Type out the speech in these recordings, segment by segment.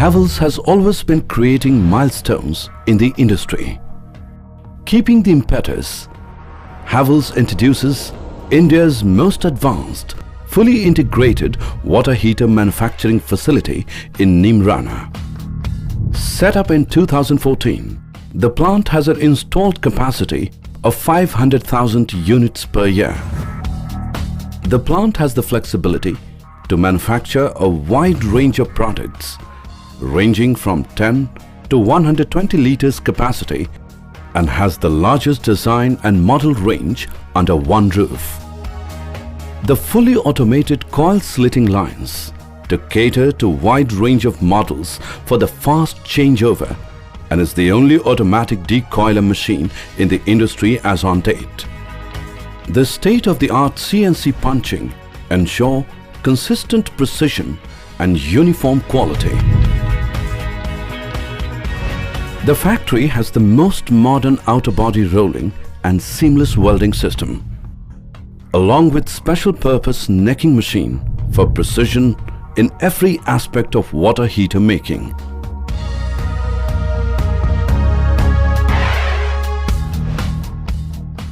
Havells has always been creating milestones in the industry. Keeping the impetus, Havells introduces India's most advanced, fully integrated water heater manufacturing facility in Neemrana. Set up in 2014, the plant has an installed capacity of 500,000 units per year. The plant has the flexibility to manufacture a wide range of products ranging from 10 to 120 liters capacity and has the largest design and model range under one roof. The fully automated coil slitting lines to cater to wide range of models for the fast changeover and is the only automatic decoiler machine in the industry as on date. The state-of-the-art CNC punching ensure consistent precision and uniform quality. The factory has the most modern outer body rolling and seamless welding system, along with special purpose necking machine for precision in every aspect of water heater making.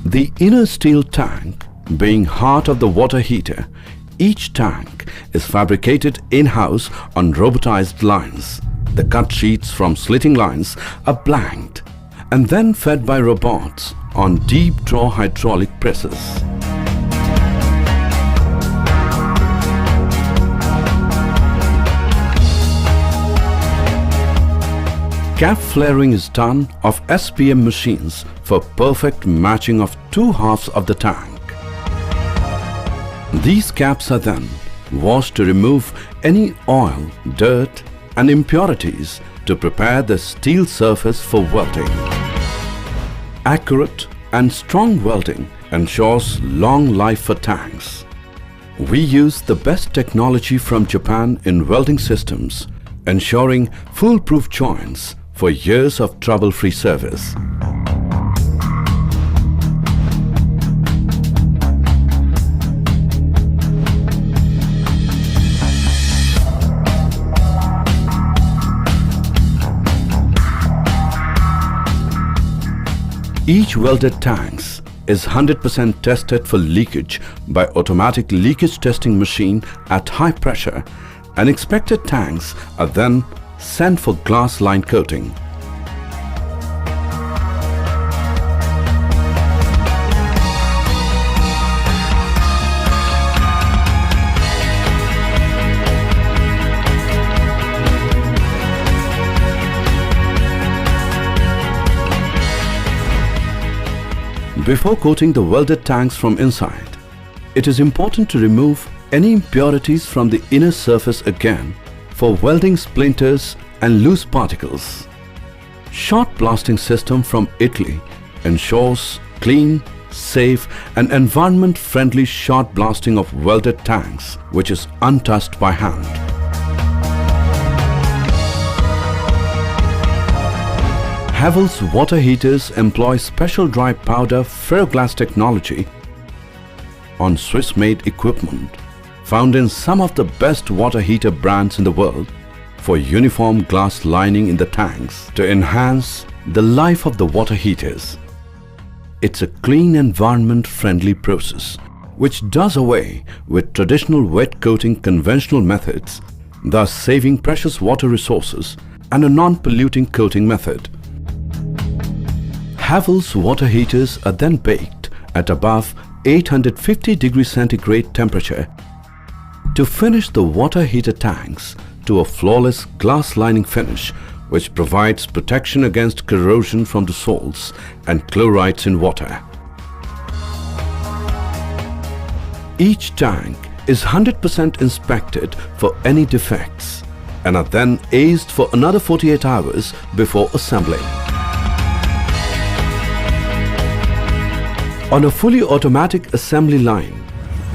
The inner steel tank being heart of the water heater, each tank is fabricated in-house on robotized lines. The cut sheets from slitting lines are blanked and then fed by robots on deep draw hydraulic presses. Cap flaring is done of SPM machines for perfect matching of two halves of the tank. These caps are then washed to remove any oil, dirt and impurities to prepare the steel surface for welding. Accurate and strong welding ensures long life for tanks. We use the best technology from Japan in welding systems, ensuring foolproof joints for years of trouble-free service. Each welded tanks is 100% tested for leakage by automatic leakage testing machine at high pressure, and inspected tanks are then sent for glass line coating. Before coating the welded tanks from inside, it is important to remove any impurities from the inner surface again for welding splinters and loose particles. Shot blasting system from Italy ensures clean, safe and environment-friendly shot blasting of welded tanks, which is untouched by hand. Havells water heaters employ special dry powder ferroglass technology on Swiss-made equipment found in some of the best water heater brands in the world for uniform glass lining in the tanks to enhance the life of the water heaters. It's a clean, environment-friendly process which does away with traditional wet coating conventional methods, thus saving precious water resources, and a non-polluting coating method. Havells water heaters are then baked at above 850 degrees centigrade temperature to finish the water heater tanks to a flawless glass lining finish, which provides protection against corrosion from the salts and chlorides in water. Each tank is 100% inspected for any defects and are then aced for another 48 hours before assembling. On a fully automatic assembly line,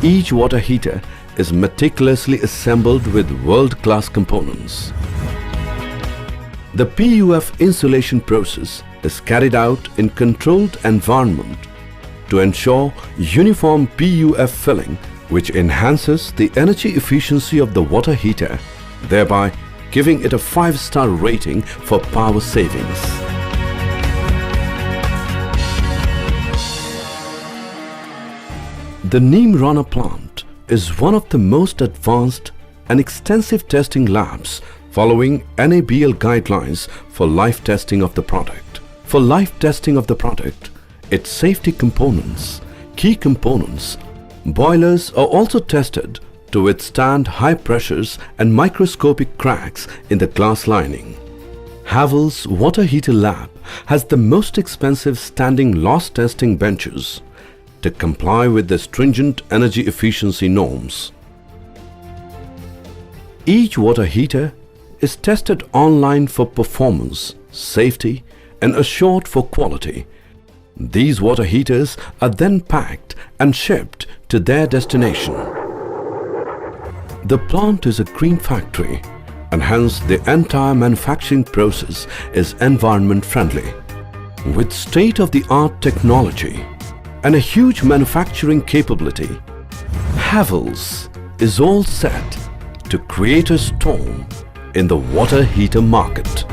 each water heater is meticulously assembled with world-class components. The PUF insulation process is carried out in controlled environment to ensure uniform PUF filling, which enhances the energy efficiency of the water heater, thereby giving it a 5-star rating for power savings. The Neemrana plant is one of the most advanced and extensive testing labs following NABL guidelines for life testing of the product. For life testing of the product, its safety components, key components, boilers are also tested to withstand high pressures and microscopic cracks in the glass lining. Havells water heater lab has the most expensive standing loss testing benches to comply with the stringent energy efficiency norms. Each water heater is tested online for performance, safety, and assured for quality. These water heaters are then packed and shipped to their destination. The plant is a green factory and hence the entire manufacturing process is environment friendly. With state-of-the-art technology and a huge manufacturing capability, Havells is all set to create a storm in the water heater market.